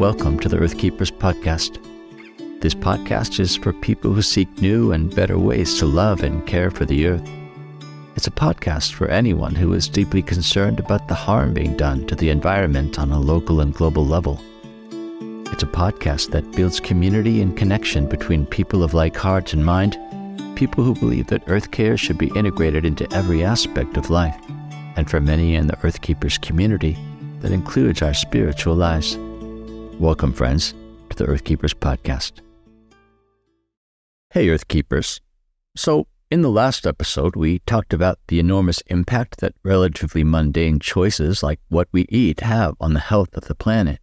welcome to the Earthkeepers podcast. This podcast is for people who seek new and better ways to love and care for the earth. It's a podcast for anyone who is deeply concerned about the harm being done to the environment on a local and global level. It's a podcast that builds community and connection between people of like heart and mind, people who believe that earth care should be integrated into every aspect of life, and for many in the Earthkeepers community, that includes our spiritual lives. Welcome, friends, to the Earthkeepers podcast. Hey, Earthkeepers. So, in the last episode, we talked about the enormous impact that relatively mundane choices like what we eat have on the health of the planet.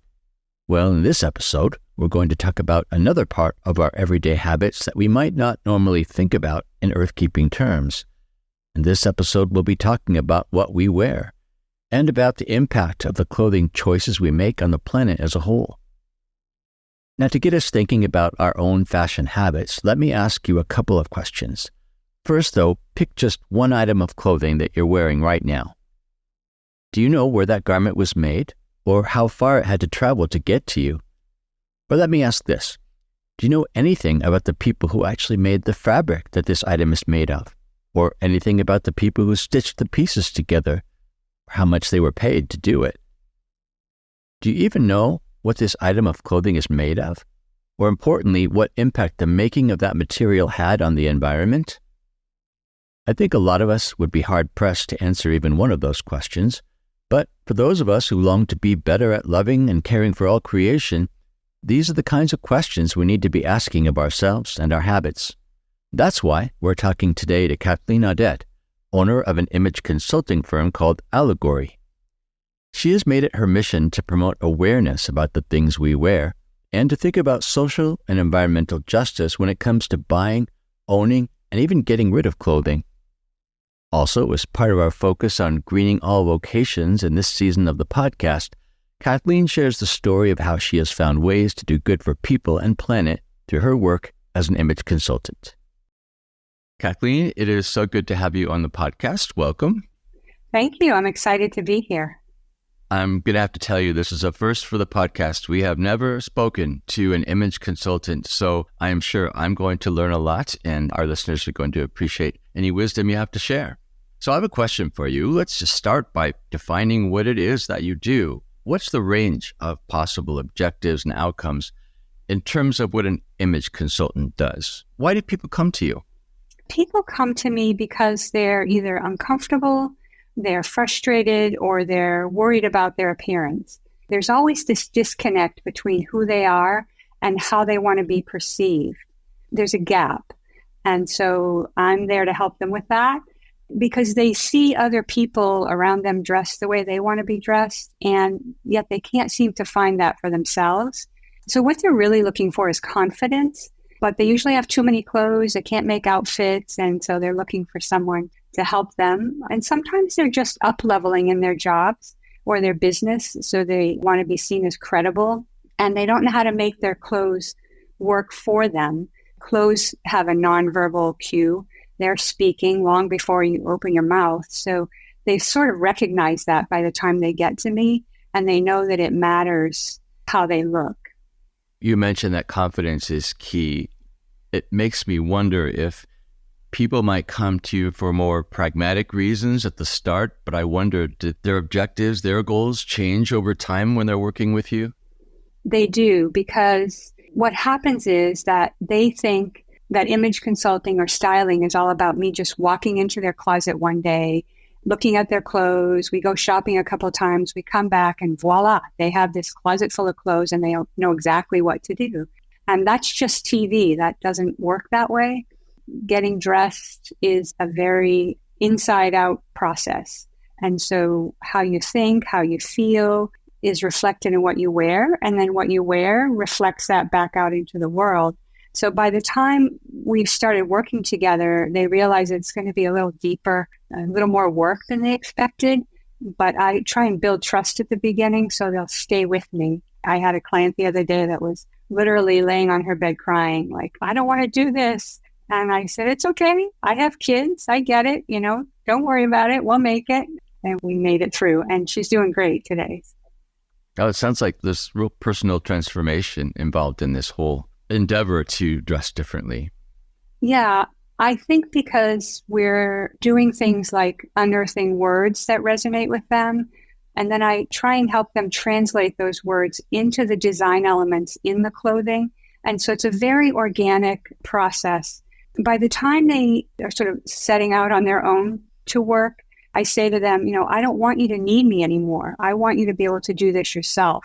Well, in this episode, we're going to talk about another part of our everyday habits that we might not normally think about in earthkeeping terms. In this episode, we'll be talking about what we wear and about the impact of the clothing choices we make on the planet as a whole. Now, to get us thinking about our own fashion habits, let me ask you a couple of questions. First, though, pick just one item of clothing that you're wearing right now. Do you know where that garment was made, or how far it had to travel to get to you? Or let me ask this. Do you know anything about the people who actually made the fabric that this item is made of? Or anything about the people who stitched the pieces together, or how much they were paid to do it? Do you even know what this item of clothing is made of? Or importantly, what impact the making of that material had on the environment? I think a lot of us would be hard-pressed to answer even one of those questions, but for those of us who long to be better at loving and caring for all creation, these are the kinds of questions we need to be asking of ourselves and our habits. That's why we're talking today to Kathleen Audet, owner of an image consulting firm called Allegory. She has made it her mission to promote awareness about the things we wear and to think about social and environmental justice when it comes to buying, owning, and even getting rid of clothing. Also, as part of our focus on greening all vocations in this season of the podcast, Kathleen shares the story of how she has found ways to do good for people and planet through her work as an image consultant. Kathleen, it is so good to have you on the podcast. Welcome. Thank you. I'm excited to be here. I'm going to have to tell you, this is a first for the podcast. We have never spoken to an image consultant, so I am sure I'm going to learn a lot, and our listeners are going to appreciate any wisdom you have to share. So I have a question for you. Let's just start by defining what it is that you do. What's the range of possible objectives and outcomes in terms of what an image consultant does? Why do people come to you? People come to me because they're either uncomfortable, they're frustrated, or they're worried about their appearance. There's always this disconnect between who they are and how they want to be perceived. There's a gap. And so I'm there to help them with that because they see other people around them dressed the way they want to be dressed, and yet they can't seem to find that for themselves. So what they're really looking for is confidence, but they usually have too many clothes, they can't make outfits, and so they're looking for someone to help them. And sometimes they're just up-leveling in their jobs or their business, so they want to be seen as credible, and they don't know how to make their clothes work for them. Clothes have a nonverbal cue. They're speaking long before you open your mouth. So they sort of recognize that by the time they get to me, and they know that it matters how they look. You mentioned that confidence is key. It makes me wonder if people might come to you for more pragmatic reasons at the start, but I wonder, did their objectives, their goals change over time when they're working with you? They do, because what happens is that they think that image consulting or styling is all about me just walking into their closet one day, looking at their clothes. We go shopping a couple of times, we come back, and voila, they have this closet full of clothes and they know exactly what to do. And that's just TV. That doesn't work that way. Getting dressed is a very inside-out process. And so how you think, how you feel is reflected in what you wear, and then what you wear reflects that back out into the world. So by the time we've started working together, they realize it's going to be a little deeper, a little more work than they expected. But I try and build trust at the beginning so they'll stay with me. I had a client the other day that was literally laying on her bed crying, like, I don't want to do this. And I said, it's okay. I have kids. I get it. Don't worry about it. We'll make it. And we made it through. And she's doing great today. Oh, it sounds like there's real personal transformation involved in this whole endeavor to dress differently. Yeah, I think because we're doing things like unearthing words that resonate with them. And then I try and help them translate those words into the design elements in the clothing. And so it's a very organic process. By the time they are sort of setting out on their own to work, I say to them, I don't want you to need me anymore. I want you to be able to do this yourself.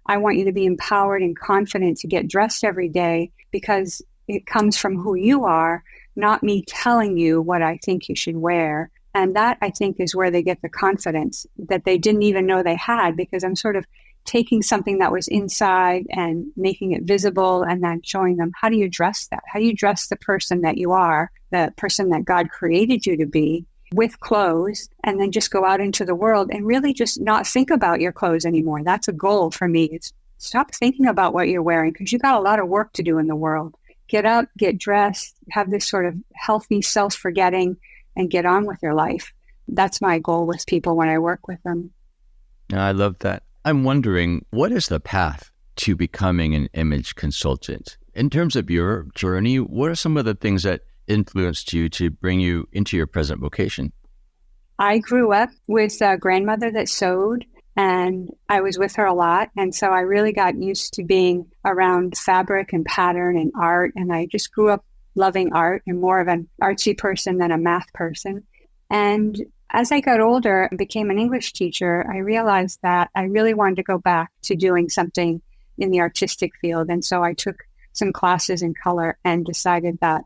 I want you to be empowered and confident to get dressed every day because it comes from who you are, not me telling you what I think you should wear. And that, I think, is where they get the confidence that they didn't even know they had, because I'm sort of taking something that was inside and making it visible and then showing them, how do you dress that? How do you dress the person that you are, the person that God created you to be, with clothes, and then just go out into the world and really just not think about your clothes anymore. That's a goal for me. It's stop thinking about what you're wearing, because you got a lot of work to do in the world. Get up, get dressed, have this sort of healthy self-forgetting, and get on with your life. That's my goal with people when I work with them. I love that. I'm wondering, what is the path to becoming an image consultant? In terms of your journey, what are some of the things that influenced you to bring you into your present vocation? I grew up with a grandmother that sewed, and I was with her a lot. And so I really got used to being around fabric and pattern and art. And I just grew up loving art and more of an artsy person than a math person. And as I got older and became an English teacher, I realized that I really wanted to go back to doing something in the artistic field. And so I took some classes in color and decided that,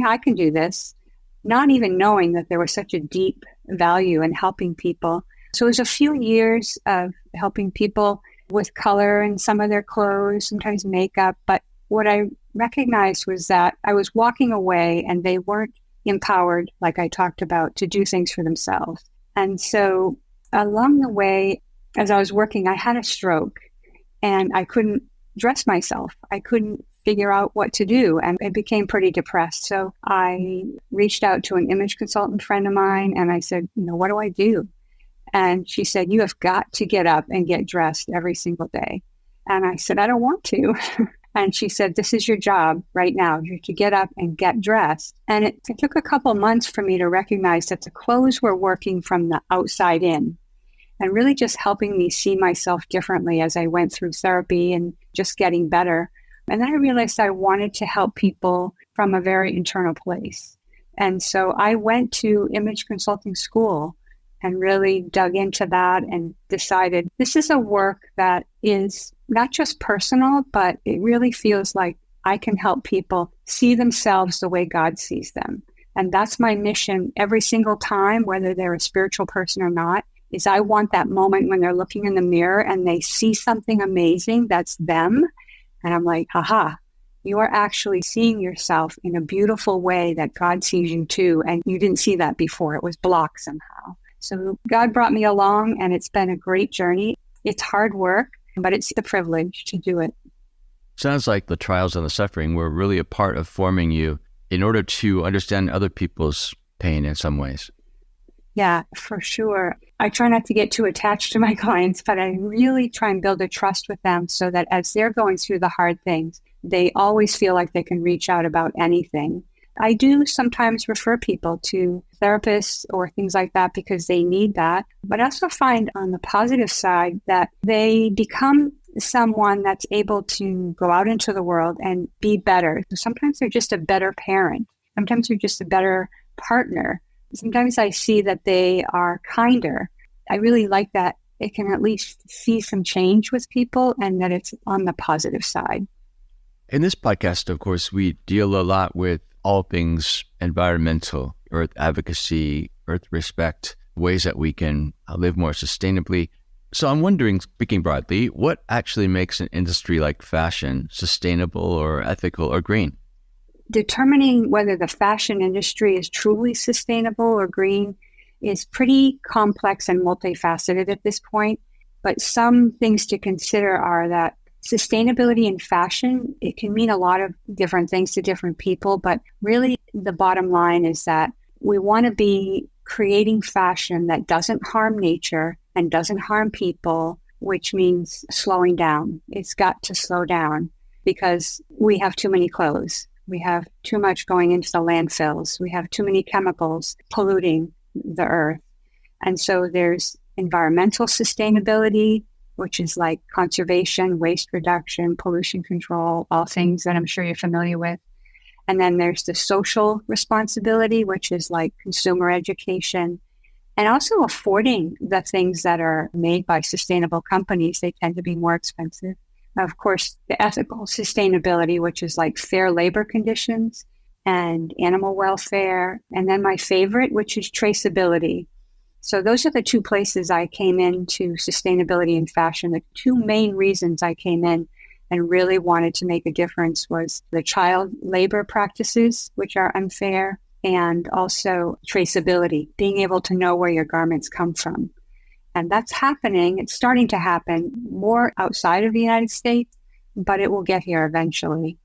I can do this, not even knowing that there was such a deep value in helping people. So it was a few years of helping people with color and some of their clothes, sometimes makeup. But what I recognized was that I was walking away and they weren't empowered, like I talked about, to do things for themselves. And so along the way, as I was working, I had a stroke and I couldn't dress myself. I couldn't figure out what to do, and I became pretty depressed. So I reached out to an image consultant friend of mine and I said, what do I do? And she said, you have got to get up and get dressed every single day. And I said, I don't want to. And she said, this is your job right now. You're to get up and get dressed. And it took a couple months for me to recognize that the clothes were working from the outside in and really just helping me see myself differently as I went through therapy and just getting better. And then I realized I wanted to help people from a very internal place. And so I went to image consulting school and really dug into that and decided this is a work that is not just personal, but it really feels like I can help people see themselves the way God sees them. And that's my mission every single time, whether they're a spiritual person or not, is I want that moment when they're looking in the mirror and they see something amazing that's them. And I'm like, haha, you are actually seeing yourself in a beautiful way that God sees you too. And you didn't see that before. It was blocked somehow. So God brought me along and it's been a great journey. It's hard work, but it's the privilege to do it. Sounds like the trials and the suffering were really a part of forming you in order to understand other people's pain in some ways. Yeah, for sure. I try not to get too attached to my clients, but I really try and build a trust with them so that as they're going through the hard things, they always feel like they can reach out about anything. I do sometimes refer people to therapists or things like that because they need that. But I also find on the positive side that they become someone that's able to go out into the world and be better. Sometimes they're just a better parent. Sometimes they're just a better partner. Sometimes I see that they are kinder. I really like that it can at least see some change with people and that it's on the positive side. In this podcast, of course, we deal a lot with all things environmental, earth advocacy, earth respect, ways that we can live more sustainably. So I'm wondering, speaking broadly, what actually makes an industry like fashion sustainable or ethical or green? Determining whether the fashion industry is truly sustainable or green is pretty complex and multifaceted at this point. But some things to consider are that sustainability in fashion, it can mean a lot of different things to different people, but really the bottom line is that we want to be creating fashion that doesn't harm nature and doesn't harm people which means slowing down. It's got to slow down because we have too many clothes. We have too much going into the landfills. We have too many chemicals polluting the earth. And so there's environmental sustainability, which is like conservation, waste reduction, pollution control, all things that I'm sure you're familiar with. And then there's the social responsibility, which is like consumer education, and also affording the things that are made by sustainable companies. They tend to be more expensive. Of course, the ethical sustainability, which is like fair labor conditions and animal welfare. And then my favorite, which is traceability. So those are the two places I came into sustainability in fashion. The two main reasons I came in and really wanted to make a difference was the child labor practices, which are unfair, and also traceability, being able to know where your garments come from. And that's happening. It's starting to happen more outside of the United States, but it will get here eventually.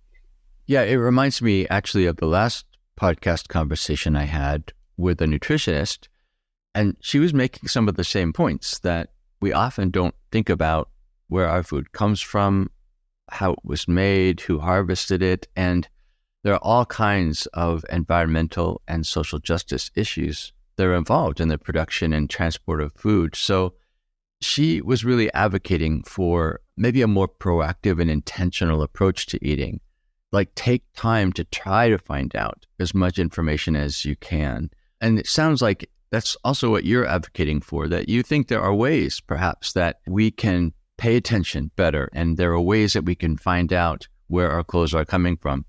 Yeah, it reminds me actually of the last podcast conversation I had with a nutritionist, and she was making some of the same points that we often don't think about where our food comes from, how it was made, who harvested it, and there are all kinds of environmental and social justice issues that are involved in the production and transport of food. So she was really advocating for maybe a more proactive and intentional approach to eating. Like, take time to try to find out as much information as you can. And it sounds like that's also what you're advocating for, that you think there are ways perhaps that we can pay attention better, and there are ways that we can find out where our clothes are coming from.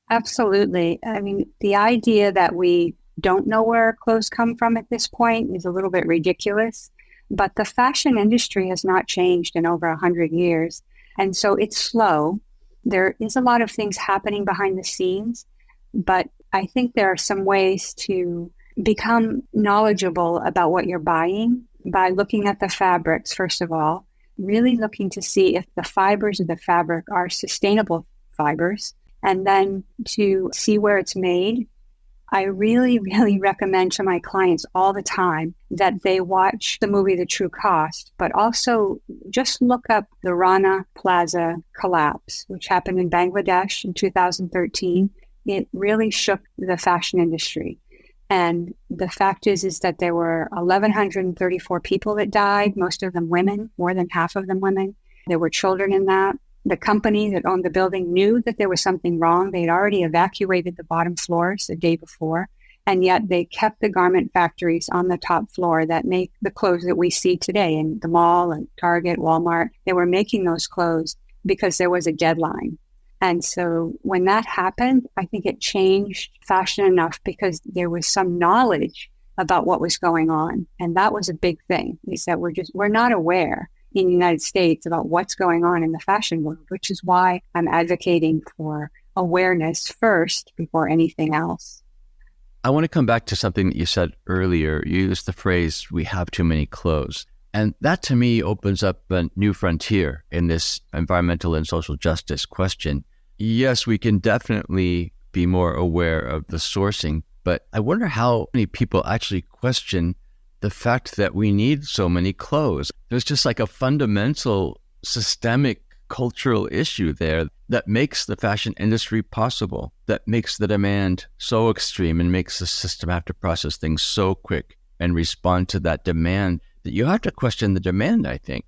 Absolutely. I mean, the idea that we don't know where our clothes come from at this point is a little bit ridiculous, but the fashion industry has not changed in over 100 years. And so it's slow. There is a lot of things happening behind the scenes, but I think there are some ways to become knowledgeable about what you're buying by looking at the fabrics, first of all, really looking to see if the fibers of the fabric are sustainable fibers, and then to see where it's made. I really, really recommend to my clients all the time that they watch the movie The True Cost, but also just look up the Rana Plaza collapse, which happened in Bangladesh in 2013. It really shook the fashion industry. And the fact is that there were 1,134 people that died, most of them women, more than half of them women. There were children in that. The company that owned the building knew that there was something wrong. They had already evacuated the bottom floors the day before, and yet they kept the garment factories on the top floor that make the clothes that we see today in the mall and Target, Walmart. They were making those clothes because there was a deadline. And so when that happened, I think it changed fashion enough because there was some knowledge about what was going on. And that was a big thing. They said, we're not aware in the United States about what's going on in the fashion world, which is why I'm advocating for awareness first before anything else. I want to come back to something that you said earlier. You used the phrase, we have too many clothes. And that to me opens up a new frontier in this environmental and social justice question. Yes, we can definitely be more aware of the sourcing, but I wonder how many people actually question the fact that we need so many clothes. There's just like a fundamental systemic cultural issue there that makes the fashion industry possible, that makes the demand so extreme and makes the system have to process things so quick and respond to that demand that you have to question the demand, I think.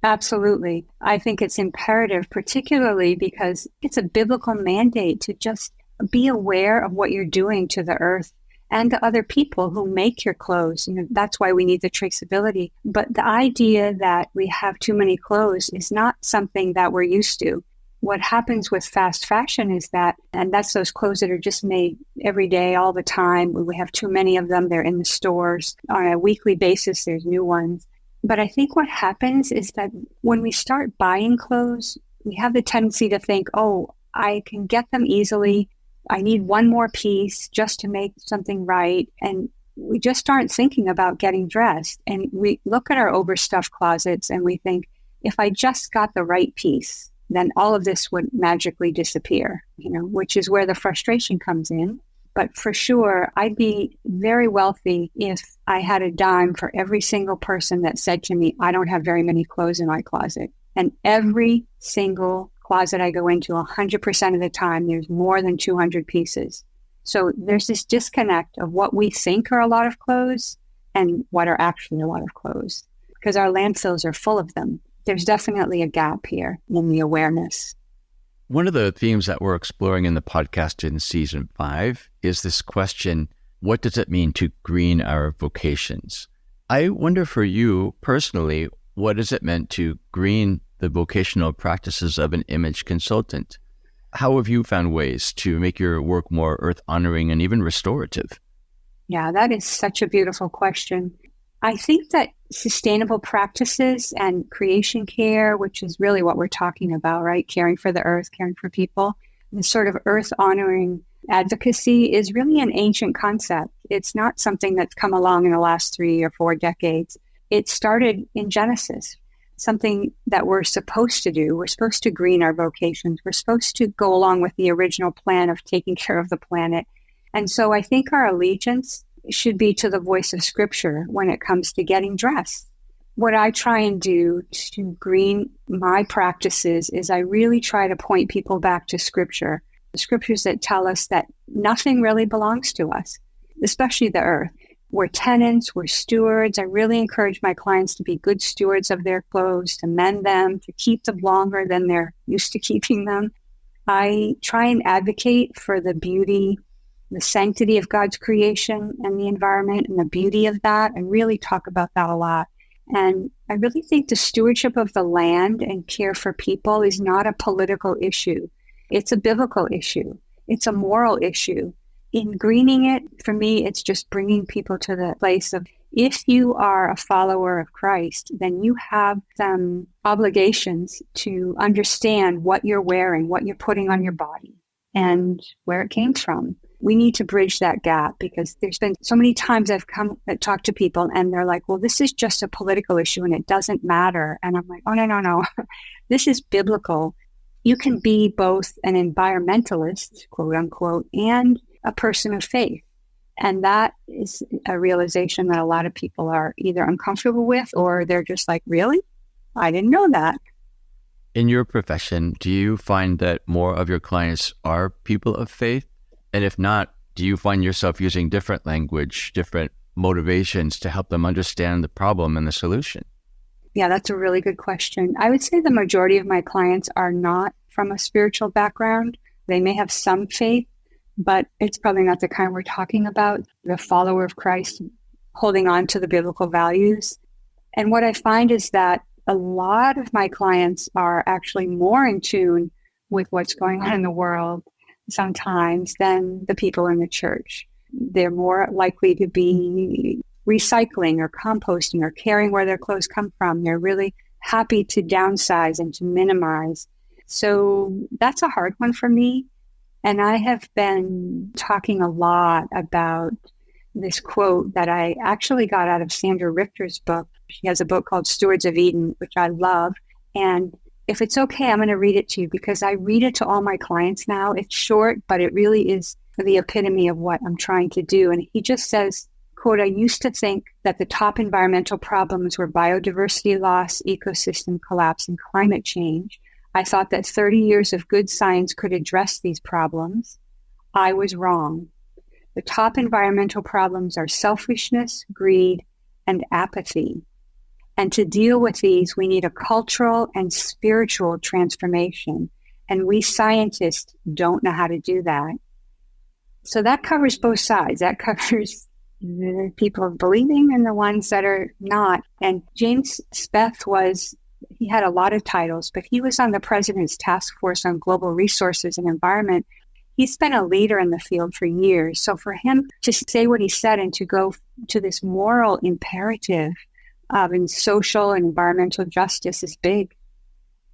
Absolutely. I think it's imperative, particularly because it's a biblical mandate to just be aware of what you're doing to the earth and to other people who make your clothes. You know, that's why we need the traceability. But the idea that we have too many clothes is not something that we're used to. What happens with fast fashion is that, and that's those clothes that are just made every day, all the time. We have too many of them. They're in the stores. On a weekly basis, there's new ones. But I think what happens is that when we start buying clothes, we have the tendency to think, oh, I can get them easily. I need one more piece just to make something right. And we just aren't thinking about getting dressed. And we look at our overstuffed closets and we think, if I just got the right piece, then all of this would magically disappear, which is where the frustration comes in. But for sure, I'd be very wealthy if I had a dime for every single person that said to me, I don't have very many clothes in my closet. And every single closet I go into, 100% of the time, there's more than 200 pieces. So there's this disconnect of what we think are a lot of clothes and what are actually a lot of clothes, because our landfills are full of them. There's definitely a gap here in the awareness. One of the themes that we're exploring in the podcast in season 5 is this question, what does it mean to green our vocations? I wonder for you personally, what has it meant to green the vocational practices of an image consultant? How have you found ways to make your work more earth-honoring and even restorative? Yeah, that is such a beautiful question. I think that sustainable practices and creation care, which is really what we're talking about, right? Caring for the earth, caring for people, this sort of earth-honoring advocacy is really an ancient concept. It's not something that's come along in the last 3 or 4 decades. It started in Genesis, something that we're supposed to do. We're supposed to green our vocations. We're supposed to go along with the original plan of taking care of the planet. And so I think our allegiance should be to the voice of Scripture when it comes to getting dressed. What I try and do to green my practices is I really try to point people back to Scripture, the Scriptures that tell us that nothing really belongs to us, especially the earth. We're tenants, we're stewards. I really encourage my clients to be good stewards of their clothes, to mend them, to keep them longer than they're used to keeping them. I try and advocate for the beauty, the sanctity of God's creation and the environment and the beauty of that, and really talk about that a lot. And I really think the stewardship of the land and care for people is not a political issue. It's a biblical issue. It's a moral issue. In greening it, for me, it's just bringing people to the place of, if you are a follower of Christ, then you have some obligations to understand what you're wearing, what you're putting on your body, and where it came from. We need to bridge that gap, because there's been so many times I've talked to people and they're like, well, this is just a political issue and it doesn't matter. And I'm like, oh, no. This is biblical. You can be both an environmentalist, quote unquote, and a person of faith. And that is a realization that a lot of people are either uncomfortable with, or they're just like, really? I didn't know that. In your profession, do you find that more of your clients are people of faith? And if not, do you find yourself using different language, different motivations to help them understand the problem and the solution? Yeah, that's a really good question. I would say the majority of my clients are not from a spiritual background. They may have some faith, but it's probably not the kind we're talking about, the follower of Christ holding on to the biblical values. And what I find is that a lot of my clients are actually more in tune with what's going on in the world sometimes than the people in the church. They're more likely to be recycling or composting or caring where their clothes come from. They're really happy to downsize and to minimize. So that's a hard one for me. And I have been talking a lot about this quote that I actually got out of Sandra Richter's book. She has a book called Stewards of Eden, which I love. And if it's okay, I'm going to read it to you, because I read it to all my clients now. It's short, but it really is the epitome of what I'm trying to do. And he just says, quote, I used to think that the top environmental problems were biodiversity loss, ecosystem collapse, and climate change. I thought that 30 years of good science could address these problems. I was wrong. The top environmental problems are selfishness, greed, and apathy. And to deal with these, we need a cultural and spiritual transformation. And we scientists don't know how to do that. So that covers both sides. That covers the people believing and the ones that are not. And James Speth he had a lot of titles, but he was on the President's Task Force on Global Resources and Environment. He's been a leader in the field for years. So for him to say what he said and to go to this moral imperative of social and environmental justice is big.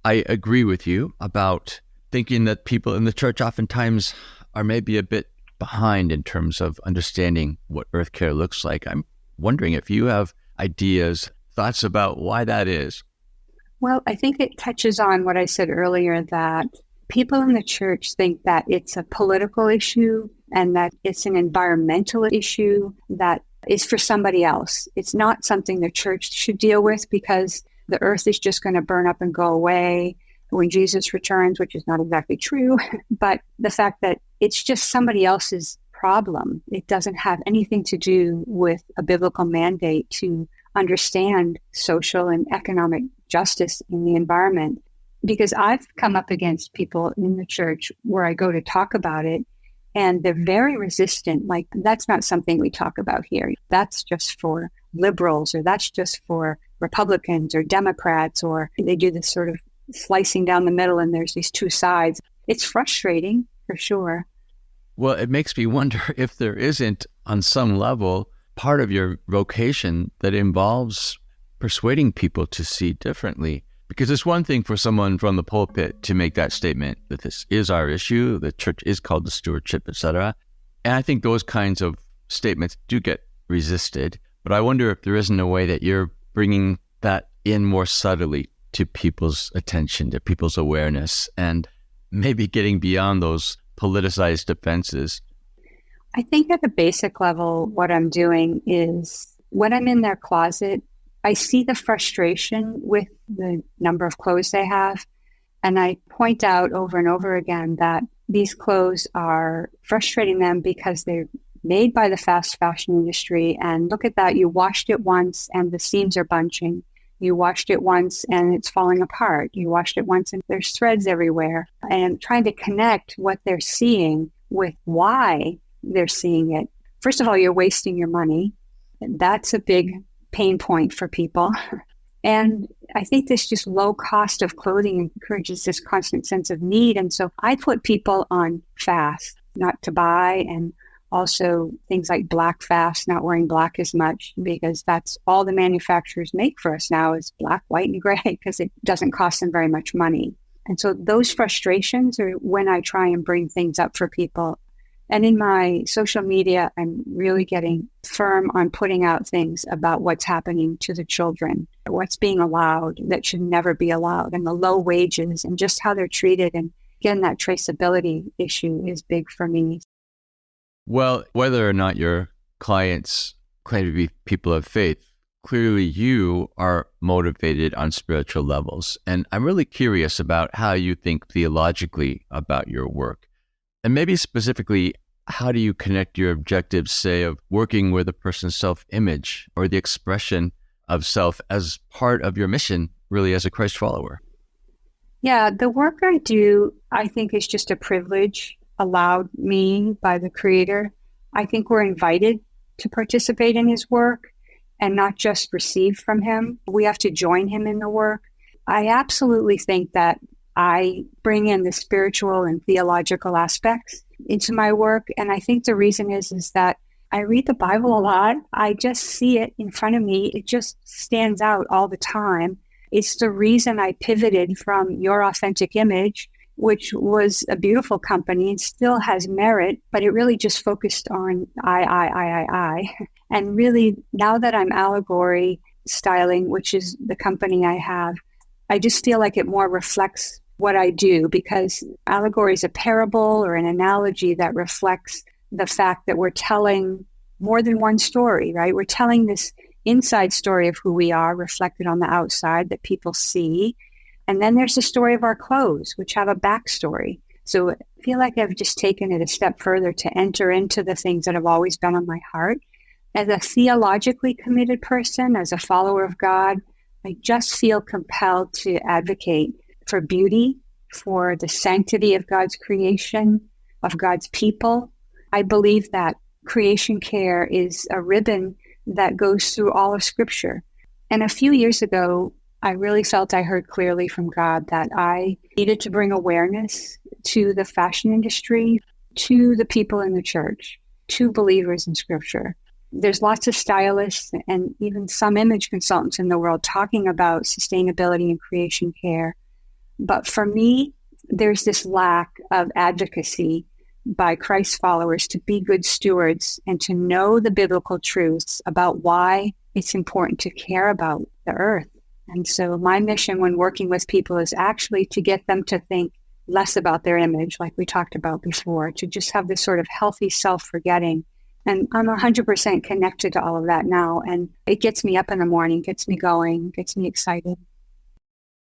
I agree with you about thinking that people in the church oftentimes are maybe a bit behind in terms of understanding what earth care looks like. I'm wondering if you have ideas, thoughts about why that is. Well, I think it touches on what I said earlier, that People in the church think that it's a political issue and that it's an environmental issue that is for somebody else. It's not something the church should deal with because the earth is just going to burn up and go away when Jesus returns, which is not exactly true. But the fact that it's just somebody else's problem. It doesn't have anything to do with a biblical mandate to understand social and economic justice in the environment. Because I've come up against people in the church where I go to talk about it, and they're very resistant. Like, that's not something we talk about here. That's just for liberals, or that's just for Republicans or Democrats, or they do this sort of slicing down the middle and there's these two sides. It's frustrating, for sure. Well, it makes me wonder if there isn't, on some level, part of your vocation that involves persuading people to see differently. Because it's one thing for someone from the pulpit to make that statement that this is our issue, the church is called to stewardship, etc. And I think those kinds of statements do get resisted. But I wonder if there isn't a way that you're bringing that in more subtly to people's attention, to people's awareness, and maybe getting beyond those politicized defenses. I think at the basic level, what I'm doing is when I'm in their closet, I see the frustration with the number of clothes they have. And I point out over and over again that these clothes are frustrating them because they're made by the fast fashion industry. And look at that. You washed it once and the seams are bunching. You washed it once and it's falling apart. You washed it once and there's threads everywhere. And trying to connect what they're seeing with why they're seeing it. First of all, you're wasting your money. That's a big pain point for people. And I think this just low cost of clothing encourages this constant sense of need. And so I put people on fast, not to buy, and also things like black fast, not wearing black as much, because that's all the manufacturers make for us now is black, white, and gray, because it doesn't cost them very much money. And so those frustrations are when I try and bring things up for people. And in my social media, I'm really getting firm on putting out things about what's happening to the children, what's being allowed that should never be allowed, and the low wages and just how they're treated. And again, that traceability issue is big for me. Well, whether or not your clients claim to be people of faith, clearly you are motivated on spiritual levels. And I'm really curious about how you think theologically about your work. And maybe specifically, how do you connect your objectives, say, of working with a person's self-image or the expression of self as part of your mission, really, as a Christ follower? Yeah, the work I do, I think, is just a privilege allowed me by the Creator. I think we're invited to participate in His work and not just receive from Him. We have to join Him in the work. I absolutely think that I bring in the spiritual and theological aspects into my work. And I think the reason is that I read the Bible a lot. I just see it in front of me. It just stands out all the time. It's the reason I pivoted from Your Authentic Image, which was a beautiful company and still has merit, but it really just focused on I. And really, now that I'm Allegory Styling, which is the company I have, I just feel like it more reflects what I do, because allegory is a parable or an analogy that reflects the fact that we're telling more than one story, right? We're telling this inside story of who we are reflected on the outside that people see. And then there's the story of our clothes, which have a backstory. So I feel like I've just taken it a step further to enter into the things that have always been on my heart. As a theologically committed person, as a follower of God, I just feel compelled to advocate for beauty, for the sanctity of God's creation, of God's people. I believe that creation care is a ribbon that goes through all of Scripture. And a few years ago, I really felt I heard clearly from God that I needed to bring awareness to the fashion industry, to the people in the church, to believers in Scripture. There's lots of stylists and even some image consultants in the world talking about sustainability and creation care. But for me, there's this lack of advocacy by Christ followers to be good stewards and to know the biblical truths about why it's important to care about the earth. And so my mission when working with people is actually to get them to think less about their image, like we talked about before, to just have this sort of healthy self-forgetting. And I'm 100% connected to all of that now. And it gets me up in the morning, gets me going, gets me excited.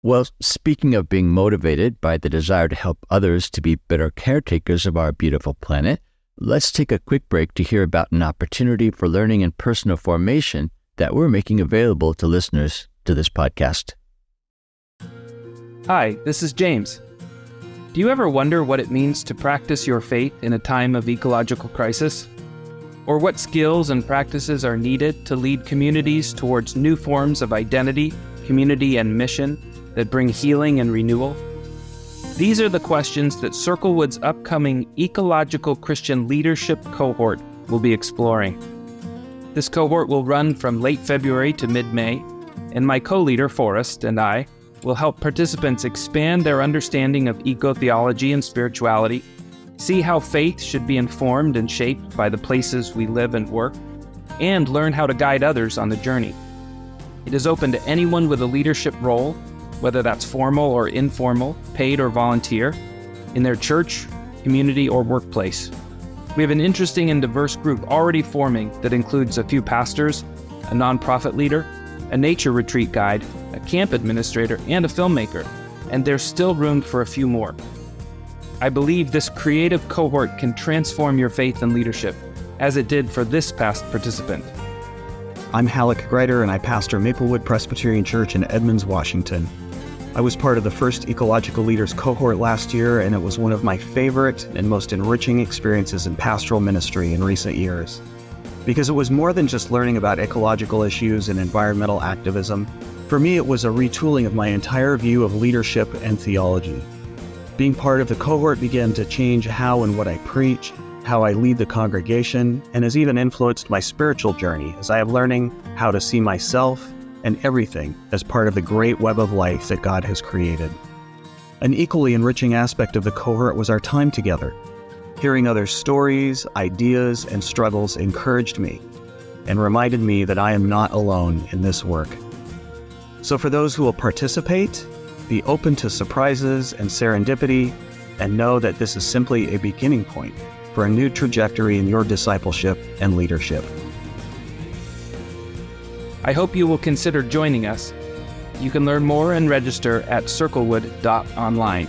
Well, speaking of being motivated by the desire to help others to be better caretakers of our beautiful planet, let's take a quick break to hear about an opportunity for learning and personal formation that we're making available to listeners to this podcast. Hi, this is James. Do you ever wonder what it means to practice your faith in a time of ecological crisis? Or what skills and practices are needed to lead communities towards new forms of identity, community, and mission that bring healing and renewal? These are the questions that Circlewood's upcoming Ecological Christian Leadership Cohort will be exploring. This cohort will run from late February to mid-May, and my co-leader, Forrest, and I will help participants expand their understanding of eco-theology and spirituality, see how faith should be informed and shaped by the places we live and work, and learn how to guide others on the journey. It is open to anyone with a leadership role, whether that's formal or informal, paid or volunteer, in their church, community, or workplace. We have an interesting and diverse group already forming that includes a few pastors, a nonprofit leader, a nature retreat guide, a camp administrator, and a filmmaker, and there's still room for a few more. I believe this creative cohort can transform your faith and leadership, as it did for this past participant. I'm Halleck Greider, and I pastor Maplewood Presbyterian Church in Edmonds, Washington. I was part of the first Ecological Leaders cohort last year, and it was one of my favorite and most enriching experiences in pastoral ministry in recent years. Because it was more than just learning about ecological issues and environmental activism. For me, it was a retooling of my entire view of leadership and theology. Being part of the cohort began to change how and what I preach, how I lead the congregation, and has even influenced my spiritual journey as I am learning how to see myself and everything as part of the great web of life that God has created. An equally enriching aspect of the cohort was our time together. Hearing others' stories, ideas, and struggles encouraged me and reminded me that I am not alone in this work. So for those who will participate, be open to surprises and serendipity, and know that this is simply a beginning point for a new trajectory in your discipleship and leadership. I hope you will consider joining us. You can learn more and register at circlewood.online.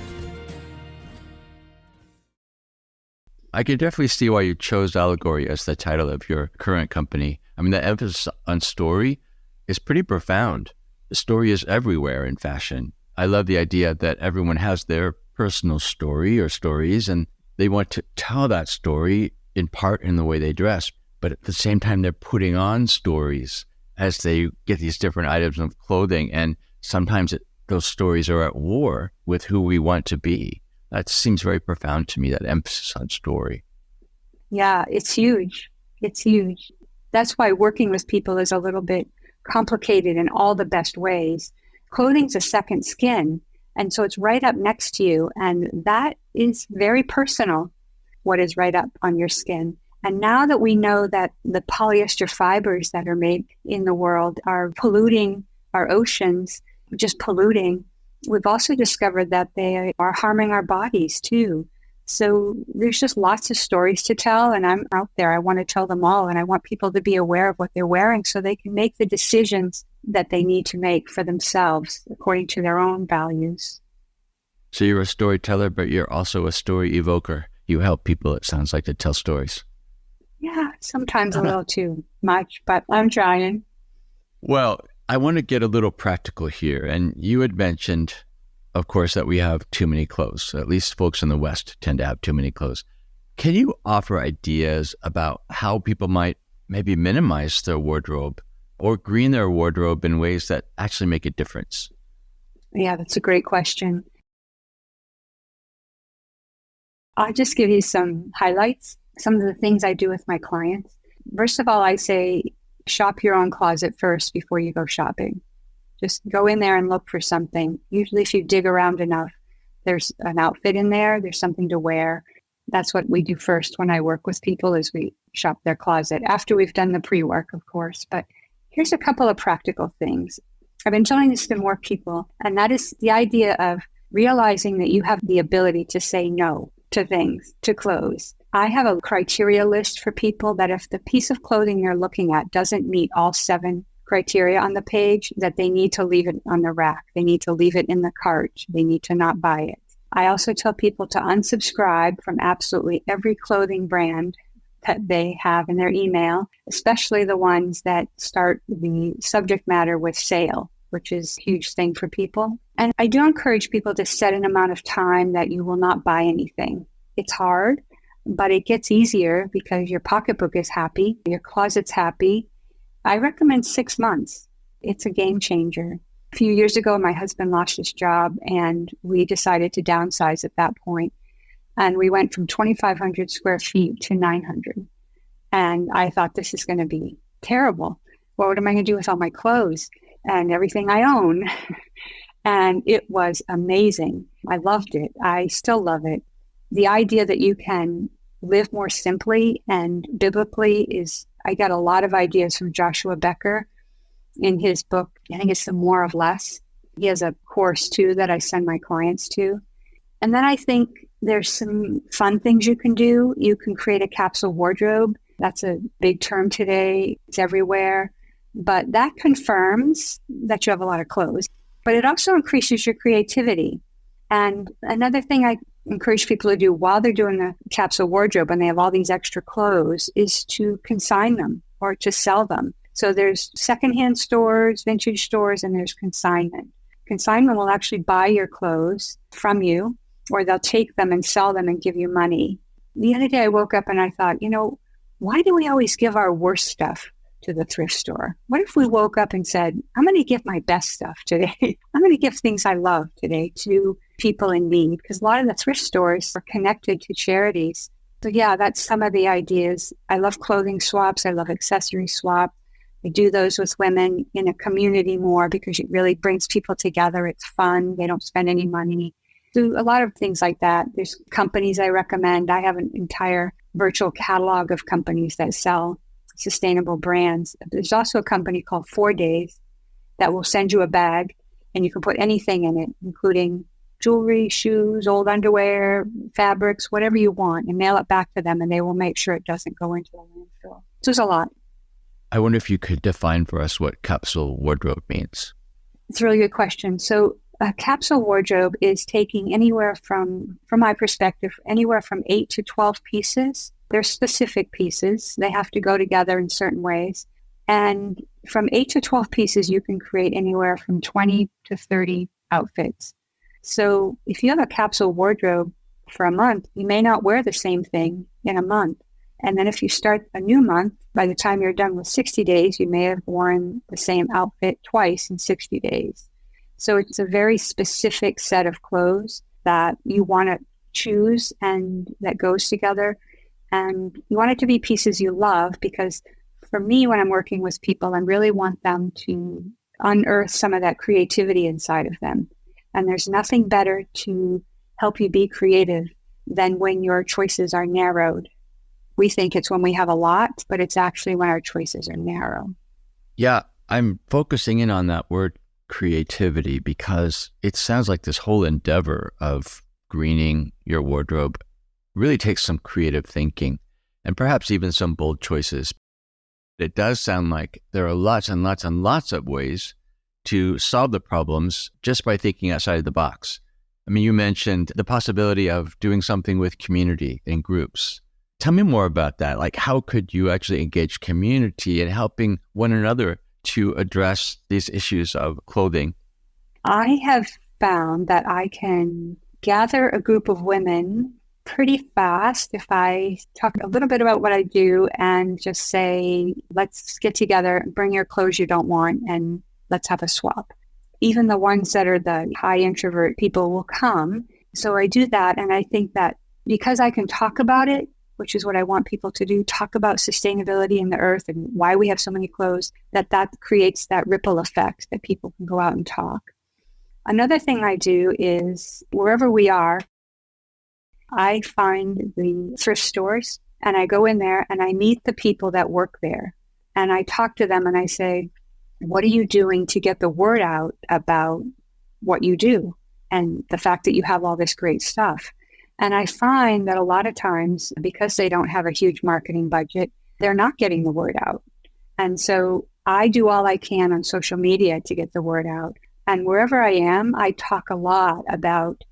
I can definitely see why you chose allegory as the title of your current company. I mean, the emphasis on story is pretty profound. The story is everywhere in fashion. I love the idea that everyone has their personal story or stories, and they want to tell that story in part in the way they dress. But at the same time, they're putting on stories as they get these different items of clothing. And sometimes those stories are at war with who we want to be. That seems very profound to me, that emphasis on story. Yeah, it's huge. It's huge. That's why working with people is a little bit complicated in all the best ways. Clothing's a second skin, and so it's right up next to you, and that is very personal, what is right up on your skin. And now that we know that the polyester fibers that are made in the world are polluting our oceans, just polluting, we've also discovered that they are harming our bodies too. So there's just lots of stories to tell, and I'm out there. I want to tell them all, and I want people to be aware of what they're wearing so they can make the decisions that they need to make for themselves according to their own values. So you're a storyteller, but you're also a story evoker. You help people, it sounds like, to tell stories. Yeah, sometimes a little too much, but I'm trying. Well, I want to get a little practical here. And you had mentioned, of course, that we have too many clothes. At least folks in the West tend to have too many clothes. Can you offer ideas about how people might maybe minimize their wardrobe or green their wardrobe in ways that actually make a difference? Yeah, that's a great question. I'll just give you some highlights, some of the things I do with my clients. First of all, I say, shop your own closet first before you go shopping. Just go in there and look for something. Usually if you dig around enough, there's an outfit in there, there's something to wear. That's what we do first when I work with people, is we shop their closet after we've done the pre-work, of course. But here's a couple of practical things. I've been telling this to more people, and that is the idea of realizing that you have the ability to say no to things, to clothes. I have a criteria list for people that if the piece of clothing they're looking at doesn't meet all 7 criteria on the page, that they need to leave it on the rack. They need to leave it in the cart. They need to not buy it. I also tell people to unsubscribe from absolutely every clothing brand that they have in their email, especially the ones that start the subject matter with sale, which is a huge thing for people. And I do encourage people to set an amount of time that you will not buy anything. It's hard, but it gets easier because your pocketbook is happy, your closet's happy. I recommend 6 months. It's a game changer. A few years ago, my husband lost his job and we decided to downsize at that point. And we went from 2,500 square feet to 900. And I thought, this is going to be terrible. What am I going to do with all my clothes and everything I own? And it was amazing. I loved it. I still love it. The idea that you can live more simply and biblically is, I got a lot of ideas from Joshua Becker in his book. I think it's The More of Less. He has a course too that I send my clients to. And then I think there's some fun things you can do. You can create a capsule wardrobe. That's a big term today. It's everywhere. But that confirms that you have a lot of clothes. But it also increases your creativity. And another thing I encourage people to do while they're doing the capsule wardrobe and they have all these extra clothes is to consign them or to sell them. So there's secondhand stores, vintage stores, and there's consignment. Consignment will actually buy your clothes from you, or they'll take them and sell them and give you money. The other day I woke up and I thought, why do we always give our worst stuff to the thrift store? What if we woke up and said, I'm going to give my best stuff today. I'm going to give things I love today to people in need, because a lot of the thrift stores are connected to charities. So yeah, that's some of the ideas. I love clothing swaps. I love accessory swap. I do those with women in a community more because it really brings people together. It's fun. They don't spend any money. Do a lot of things like that. There's companies I recommend. I have an entire virtual catalog of companies that sell sustainable brands. There's also a company called 4 Days that will send you a bag and you can put anything in it, including jewelry, shoes, old underwear, fabrics, whatever you want, and mail it back to them and they will make sure it doesn't go into the landfill. So there's a lot. I wonder if you could define for us what capsule wardrobe means. It's a really good question. So a capsule wardrobe is taking anywhere from my perspective, anywhere from 8 to 12 pieces. They're specific pieces. They have to go together in certain ways. And from 8 to 12 pieces, you can create anywhere from 20 to 30 outfits. So if you have a capsule wardrobe for a month, you may not wear the same thing in a month. And then if you start a new month, by the time you're done with 60 days, you may have worn the same outfit twice in 60 days. So it's a very specific set of clothes that you want to choose and that goes together. And you want it to be pieces you love, because for me, when I'm working with people, I really want them to unearth some of that creativity inside of them. And there's nothing better to help you be creative than when your choices are narrowed. We think it's when we have a lot, but it's actually when our choices are narrow. Yeah, I'm focusing in on that word creativity because it sounds like this whole endeavor of greening your wardrobe really takes some creative thinking and perhaps even some bold choices. It does sound like there are lots and lots and lots of ways to solve the problems just by thinking outside of the box. I mean, you mentioned the possibility of doing something with community and groups. Tell me more about that. Like, how could you actually engage community in helping one another to address these issues of clothing? I have found that I can gather a group of women pretty fast if I talk a little bit about what I do and just say, let's get together, bring your clothes you don't want, and let's have a swap. Even the ones that are the high introvert people will come. So I do that. And I think that because I can talk about it, which is what I want people to do, talk about sustainability in the earth and why we have so many clothes, that creates that ripple effect that people can go out and talk. Another thing I do is wherever we are, I find the thrift stores and I go in there and I meet the people that work there. And I talk to them and I say, what are you doing to get the word out about what you do? and the fact that you have all this great stuff. And I find that a lot of times, because they don't have a huge marketing budget, they're not getting the word out. And so I do all I can on social media to get the word out. And wherever I am, I talk a lot about,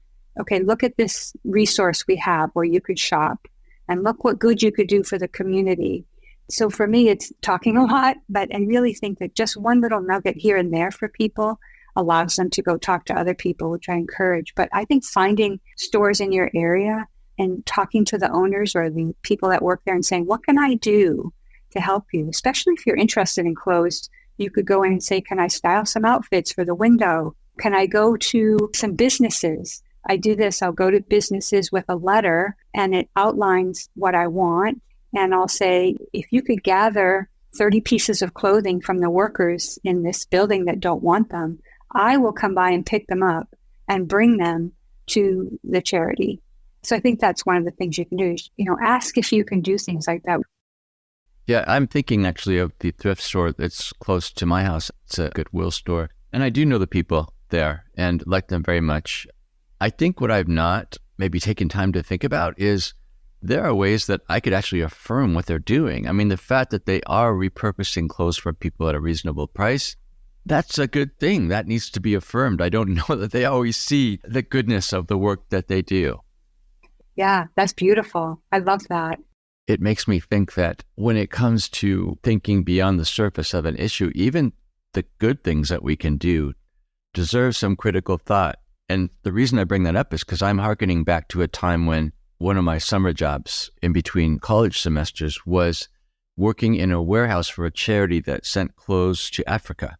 okay, look at this resource we have where you could shop, and look what good you could do for the community. So for me, it's talking a lot, but I really think that just one little nugget here and there for people allows them to go talk to other people, which I encourage. But I think finding stores in your area and talking to the owners or the people that work there and saying, what can I do to help you? Especially if you're interested in clothes, you could go in and say, can I style some outfits for the window? Can I go to some businesses? I do this. I'll go to businesses with a letter and it outlines what I want. And I'll say, if you could gather 30 pieces of clothing from the workers in this building that don't want them, I will come by and pick them up and bring them to the charity. So I think that's one of the things you can do is, ask if you can do things like that. Yeah, I'm thinking actually of the thrift store that's close to my house. It's a Goodwill store. And I do know the people there and like them very much. I think what I've not maybe taken time to think about is there are ways that I could actually affirm what they're doing. I mean, the fact that they are repurposing clothes for people at a reasonable price, that's a good thing. That needs to be affirmed. I don't know that they always see the goodness of the work that they do. Yeah, that's beautiful. I love that. It makes me think that when it comes to thinking beyond the surface of an issue, even the good things that we can do deserve some critical thought. And the reason I bring that up is because I'm hearkening back to a time when one of my summer jobs in between college semesters was working in a warehouse for a charity that sent clothes to Africa.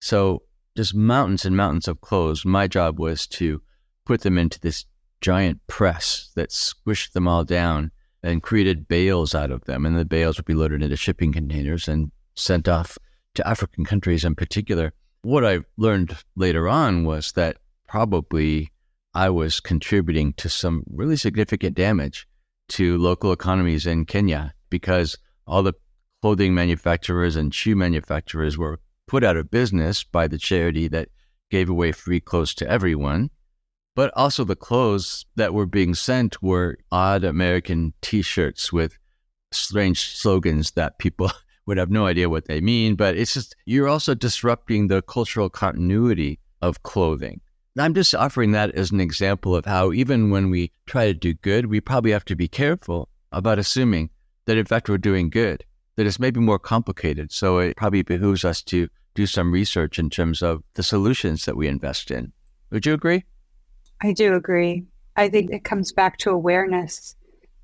So just mountains and mountains of clothes. My job was to put them into this giant press that squished them all down and created bales out of them. And the bales would be loaded into shipping containers and sent off to African countries in particular. What I learned later on was that probably I was contributing to some really significant damage to local economies in Kenya because all the clothing manufacturers and shoe manufacturers were put out of business by the charity that gave away free clothes to everyone. But also the clothes that were being sent were odd American T-shirts with strange slogans that people would have no idea what they mean. But it's just, you're also disrupting the cultural continuity of clothing. I'm just offering that as an example of how even when we try to do good, we probably have to be careful about assuming that in fact we're doing good, that it's maybe more complicated. So it probably behooves us to do some research in terms of the solutions that we invest in. Would you agree? I do agree. I think it comes back to awareness,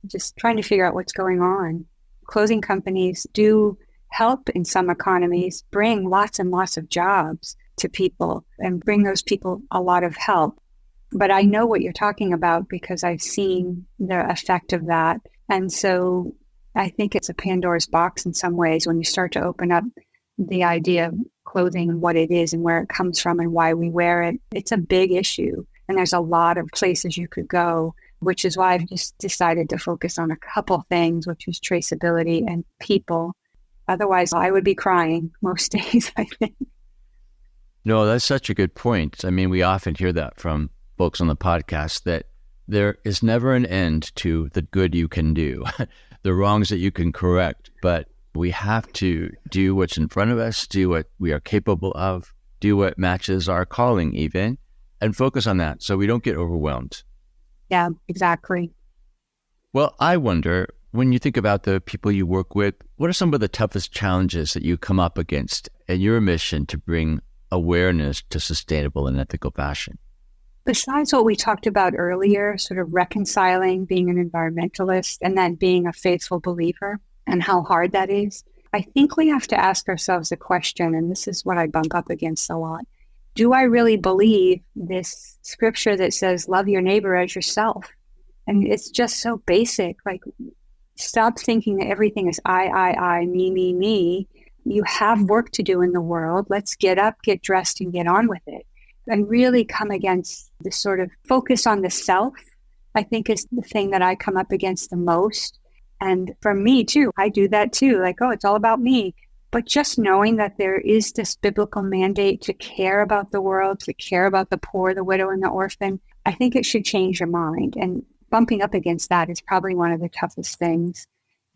just trying to figure out what's going on. Clothing companies do help in some economies bring lots and lots of jobs to people and bring those people a lot of help. But I know what you're talking about because I've seen the effect of that. And so I think it's a Pandora's box in some ways when you start to open up the idea of clothing and what it is and where it comes from and why we wear it. It's a big issue. And there's a lot of places you could go, which is why I've just decided to focus on a couple things, which is traceability and people. Otherwise, I would be crying most days, I think. No, that's such a good point. I mean, we often hear that from folks on the podcast that there is never an end to the good you can do, the wrongs that you can correct, but we have to do what's in front of us, do what we are capable of, do what matches our calling even, and focus on that so we don't get overwhelmed. Yeah, exactly. Well, I wonder, when you think about the people you work with, what are some of the toughest challenges that you come up against in your mission to bring awareness to sustainable and ethical fashion? Besides what we talked about earlier, sort of reconciling being an environmentalist and then being a faithful believer and how hard that is, I think we have to ask ourselves a question, and this is what I bump up against a lot. Do I really believe this scripture that says, love your neighbor as yourself? And it's just so basic. Like, stop thinking that everything is I, me. You have work to do in the world. Let's get up, get dressed, and get on with it. And really come against this sort of focus on the self, I think is the thing that I come up against the most. And for me too, I do that too. Like, oh, it's all about me. But just knowing that there is this biblical mandate to care about the world, to care about the poor, the widow, and the orphan, I think it should change your mind. And bumping up against that is probably one of the toughest things.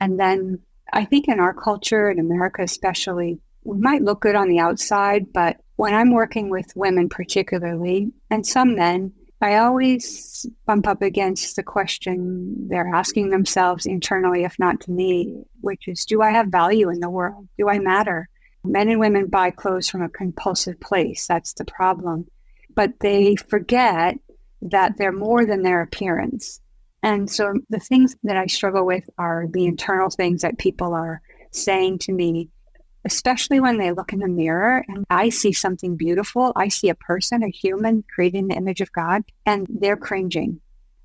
And then I think in our culture, in America especially, we might look good on the outside, but when I'm working with women particularly, and some men, I always bump up against the question they're asking themselves internally, if not to me, which is, do I have value in the world? Do I matter? Men and women buy clothes from a compulsive place. That's the problem. But they forget that they're more than their appearance. And so the things that I struggle with are the internal things that people are saying to me, especially when they look in the mirror and I see something beautiful. I see a person, a human created in the image of God, and they're cringing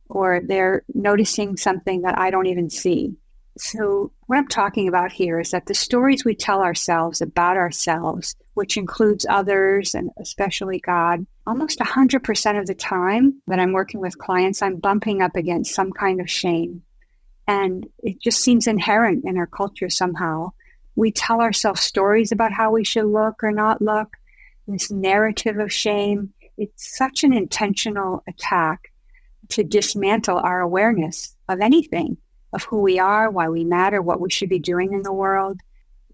or they're noticing something that I don't even see. So what I'm talking about here is that the stories we tell ourselves about ourselves, which includes others and especially God, almost 100% of the time that I'm working with clients, I'm bumping up against some kind of shame. And it just seems inherent in our culture somehow. We tell ourselves stories about how we should look or not look, this narrative of shame. It's such an intentional attack to dismantle our awareness of anything, of who we are, why we matter, what we should be doing in the world.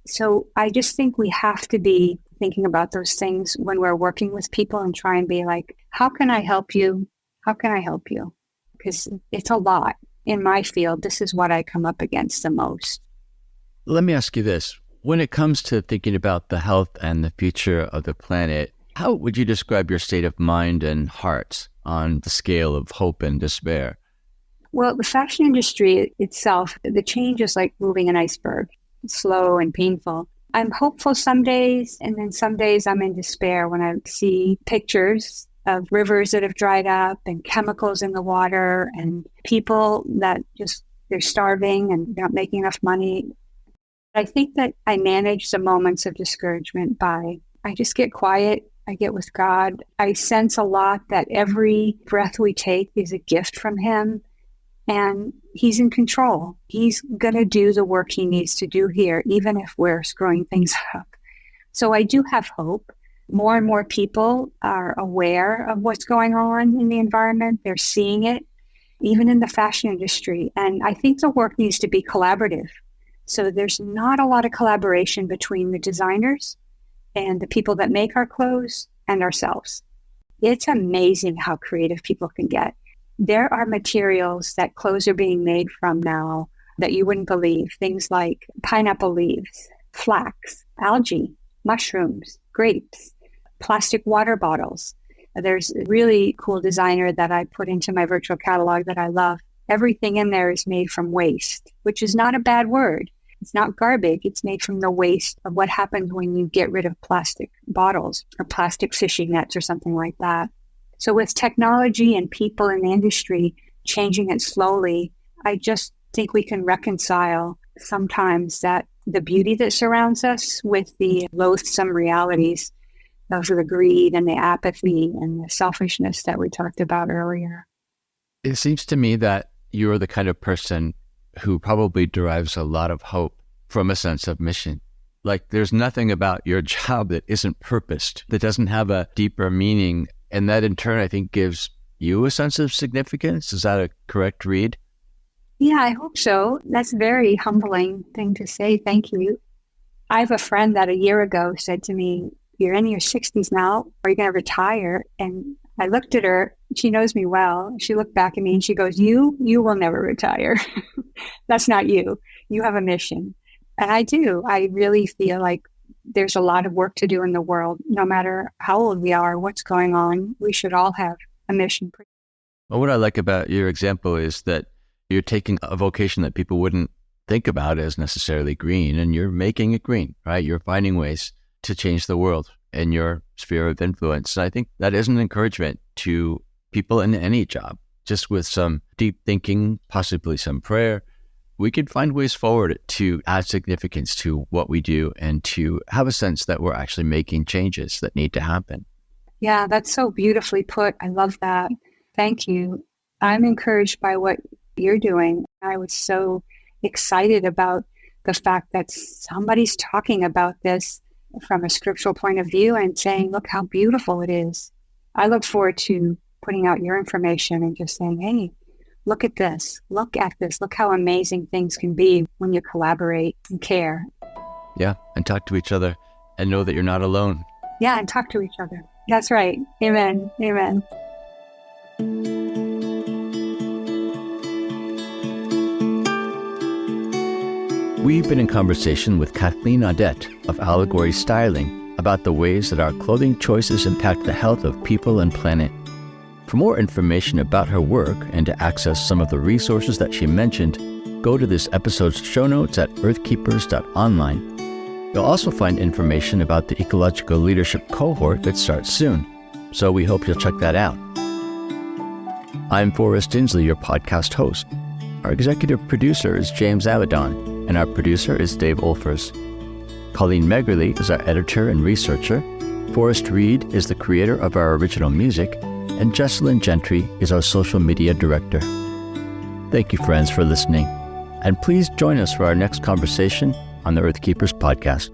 So I just think we have to be thinking about those things when we're working with people and try and be like, how can I help you? How can I help you? Because it's a lot. In my field, this is what I come up against the most. Let me ask you this. When it comes to thinking about the health and the future of the planet, how would you describe your state of mind and heart on the scale of hope and despair? Well, the fashion industry itself, the change is like moving an iceberg, slow and painful. I'm hopeful some days, and then some days I'm in despair when I see pictures of rivers that have dried up and chemicals in the water and people that just, they're starving and not making enough money. I think that I manage the moments of discouragement by, I just get quiet, I get with God. I sense a lot that every breath we take is a gift from Him, and He's in control. He's going to do the work He needs to do here, even if we're screwing things up. So I do have hope. More and more people are aware of what's going on in the environment. They're seeing it, even in the fashion industry. And I think the work needs to be collaborative. So there's not a lot of collaboration between the designers and the people that make our clothes and ourselves. It's amazing how creative people can get. There are materials that clothes are being made from now that you wouldn't believe. Things like pineapple leaves, flax, algae, mushrooms, grapes, plastic water bottles. There's a really cool designer that I put into my virtual catalog that I love. Everything in there is made from waste, which is not a bad word. It's not garbage. It's made from the waste of what happens when you get rid of plastic bottles or plastic fishing nets or something like that. So with technology and people in the industry changing it slowly, I just think we can reconcile sometimes that the beauty that surrounds us with the loathsome realities of the greed and the apathy and the selfishness that we talked about earlier. It seems to me that you're the kind of person who probably derives a lot of hope from a sense of mission. Like there's nothing about your job that isn't purposed, that doesn't have a deeper meaning. And that in turn, I think, gives you a sense of significance. Is that a correct read? Yeah, I hope so. That's a very humbling thing to say. Thank you. I have a friend that a year ago said to me, you're in your 60s now. Are you going to retire? And I looked at her. She knows me well. She looked back at me and she goes, you will never retire. That's not you. You have a mission. And I do. I really feel like there's a lot of work to do in the world. No matter how old we are, what's going on, we should all have a mission. Well, what I like about your example is that you're taking a vocation that people wouldn't think about as necessarily green, and you're making it green, right? You're finding ways to change the world in your sphere of influence. And I think that is an encouragement to people in any job. Just with some deep thinking, possibly some prayer, we could find ways forward to add significance to what we do and to have a sense that we're actually making changes that need to happen. Yeah, that's so beautifully put. I love that. Thank you. I'm encouraged by what you're doing. I was so excited about the fact that somebody's talking about this from a scriptural point of view and saying, look how beautiful it is. I look forward to putting out your information and just saying, hey, look at this, look how amazing things can be when you collaborate and care. Yeah, and talk to each other and know that you're not alone. Yeah, and talk to each other. That's right. Amen. Amen. We've been in conversation with Kathleen Audet of Allegory Styling about the ways that our clothing choices impact the health of people and planet. For more information about her work and to access some of the resources that she mentioned, go to this episode's show notes at earthkeepers.online. You'll also find information about the Ecological Leadership Cohort that starts soon, so we hope you'll check that out. I'm Forrest Dinsley, your podcast host. Our executive producer is James Avedon, and our producer is Dave Olfers. Colleen Meggerly is our editor and researcher. Forrest Reed is the creator of our original music, and Jesselyn Gentry is our social media director. Thank you, friends, for listening, and please join us for our next conversation on the Earthkeepers podcast.